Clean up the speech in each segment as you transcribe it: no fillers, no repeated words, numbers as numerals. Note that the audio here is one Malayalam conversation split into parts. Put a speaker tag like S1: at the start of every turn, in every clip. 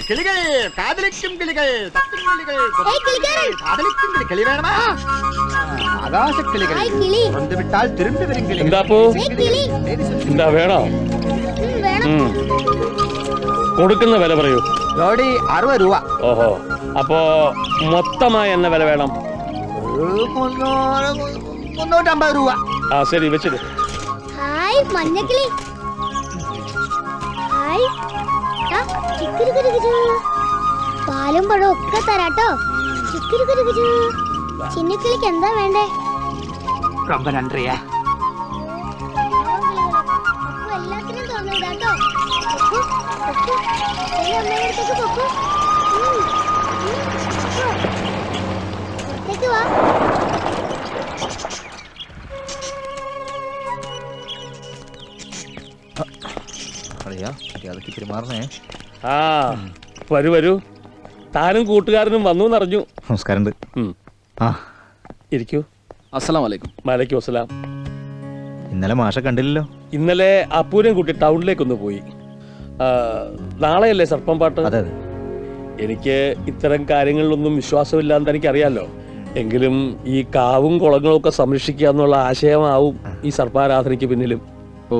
S1: കിളികൾ കാതലിക്കും കിളികൾ കാതലിക്കും കിളി വേണമാ ആകാശക്കിളികൾ വിട്ടാൽ തിരുമ്പി വരും കിളി.
S2: എന്താ വേണോ? കൊടുക്കുന്ന വില പറയൂ.
S1: ജോഡി 60 രൂപ.
S2: ഓഹോ, അപ്പോ മൊത്തമായി എന്ന വില വേണം?
S1: 350 രൂപ.
S2: ആ ശരി, വെച്ചിട്ട്.
S3: ഹായ് മഞ്ഞക്കിളി. ഹായ് പാലും പഴവും ഒക്കെ തരാട്ടോ. ചിന്നക്കിളിക്ക് എന്താ വേണ്ടേ?
S1: ரொம்ப நன்றியா.
S3: എല്ലാത്തിനും തോന്നുന്നതാട്ടോ. വാ.
S2: ആ വരൂ വരൂ. താനും കൂട്ടുകാരനും വന്നു എന്നറിഞ്ഞു.
S1: നമസ്കാരം.
S2: ഇരിക്കൂ.
S4: അസ്സലാമു അലൈക്കും.
S2: വലൈക്കും അസ്സലാം.
S1: ഇന്നലെ മാഷെ കണ്ടില്ലല്ലോ.
S2: ഇന്നലെ അപ്പൂരം കൂട്ടി ടൗണിലേക്കൊന്ന് പോയി. നാളെയല്ലേ സർപ്പം പാട്ട്?
S1: അതെ.
S2: എനിക്ക് ഇത്തരം കാര്യങ്ങളിലൊന്നും വിശ്വാസമില്ലാന്ന് എനിക്കറിയാലോ. എങ്കിലും ഈ കാവും കുളങ്ങളും ഒക്കെ സംരക്ഷിക്കുക എന്നുള്ള ആശയമാവും ഈ സർപ്പാരാധനയ്ക്ക് പിന്നിലും.
S4: ഓ,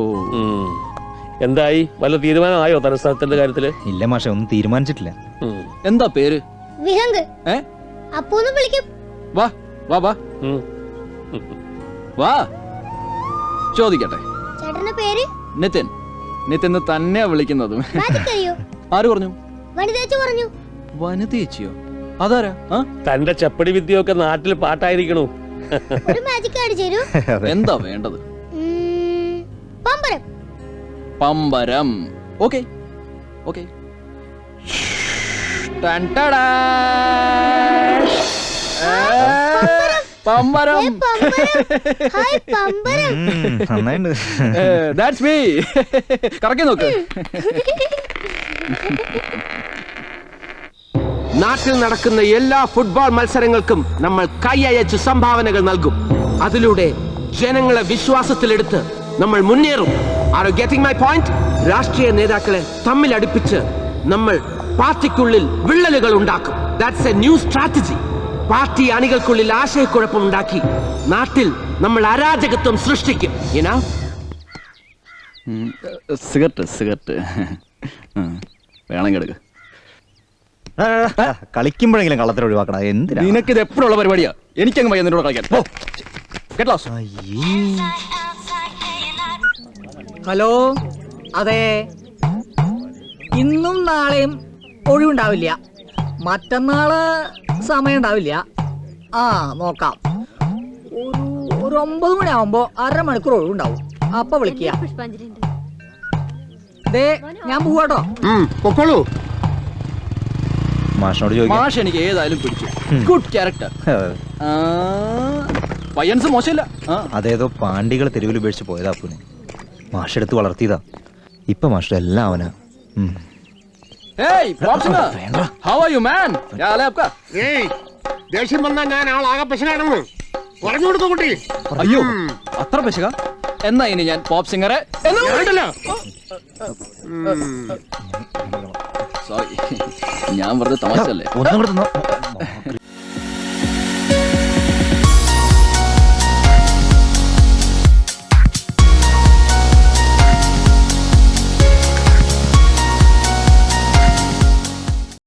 S2: എന്തായി? വല്ല തീരുമാനമായോ തലസ്ഥാനത്തിന്റെ കാര്യത്തില്?
S1: ഇല്ല മാഷെ, ഒന്നും തീരുമാനിച്ചിട്ടില്ല.
S4: എന്താ പേര്?
S3: വിഹംഗ്. അപ്പൂന്ന് വിളിക്കും.
S4: വാ വാ വാ വാ. ചോദിക്കട്ടെ.
S3: ചേട്ടന്റെ പേര്?
S4: നിതിൻ. നിതിൻ തന്നെയാ വിളിക്കുന്നതും. ആര് പറഞ്ഞു?
S3: വനിതേച്ചി പറഞ്ഞു.
S4: വനിതേച്ചിയോ? അതാരാ?
S2: തന്റെ ചപ്പടി വിദ്യയൊക്കെ നാട്ടിൽ പാട്ടായിരിക്കണു.
S3: ഒരു മാജിക് കാണിച്ചു തരൂ.
S4: എന്താ വേണ്ടത്?
S3: പമ്പരം.
S4: പമ്പരം. Okay okay. പമ്പരം.
S3: ഹായ് പമ്പരം.
S4: That's me. കറക്കി നോക്ക്.
S5: നാട്ടിൽ നടക്കുന്ന എല്ലാ ഫുട്ബോൾ മത്സരങ്ങൾക്കും നമ്മൾ കൈയയച്ച് സംഭാവനകൾ നൽകും. അതിലൂടെ ജനങ്ങളെ വിശ്വാസത്തിലെടുത്ത് നമ്മൾ മുന്നേറും. Are you getting my point? രാഷ്ട്രീയ നേതാക്കളെ തമ്മിൽ അടുപ്പിച്ച് നമ്മൾ പാർട്ടിക്കുള്ളിൽ വിള്ളലുകൾ ഉണ്ടാക്കും. That's a new strategy. Party അണികൾക്കുള്ളിൽ ആശയക്കുഴപ്പമുണ്ടാക്കി നാട്ടിൽ നമ്മൾ അരാജകത്വം സൃഷ്ടിക്കും.
S4: സിഗരറ്റ് വേണമെങ്കിൽ എടുക്ക.
S1: കളിക്കുമ്പോഴെങ്കിലും കള്ളത്തിൽ ഒഴിവാക്കണം. എന്തിനാ?
S4: നിനക്കിത് എപ്പോഴുള്ള പരിപാടിയാ. എനിക്കങ്ങ് വയ്യ നിന്നോട് കളിക്കാൻ.
S6: ഹലോ, അതെ, ഇന്നും നാളെയും ഒഴിവുണ്ടാവില്ല. മറ്റന്നാള് സമയം ഉണ്ടാവില്ല. നോക്കാം. ഒരു 9 മണിയാവുമ്പോ 1/2 മണിക്കൂർ ഒഴിവുണ്ടാവും. അപ്പൊ വിളിക്കുക. ഞാൻ പോവാട്ടോ.
S1: മാഷിനോട് ചോദിക്കാം.
S4: മാഷ് എനിക്ക് ഏതായാലും പിടിച്ചു. Good character. പയ്യൻസ് മോശമില്ല.
S1: അതേതോ പാണ്ടികൾ തെരുവിൽ ഉപേക്ഷിച്ച് പോയതാ അപ്പൂനെ. മാഷെടുത്ത് വളർത്തിയതാ. ഇപ്പൊ മാഷ് എല്ലാം അവനാ.
S5: ദേഷ്യം വന്നാ ഞാൻ ആളാകെ പെശകാണെന്ന് പറഞ്ഞു കൊടുത്തു കുട്ടി.
S4: അയ്യോ, അത്ര പെശക? എന്നാ ഇനി ഞാൻ പോപ്പ് സിംഗറെ. സോറി, ഞാൻ വെറുതെ തമാശല്ലേ.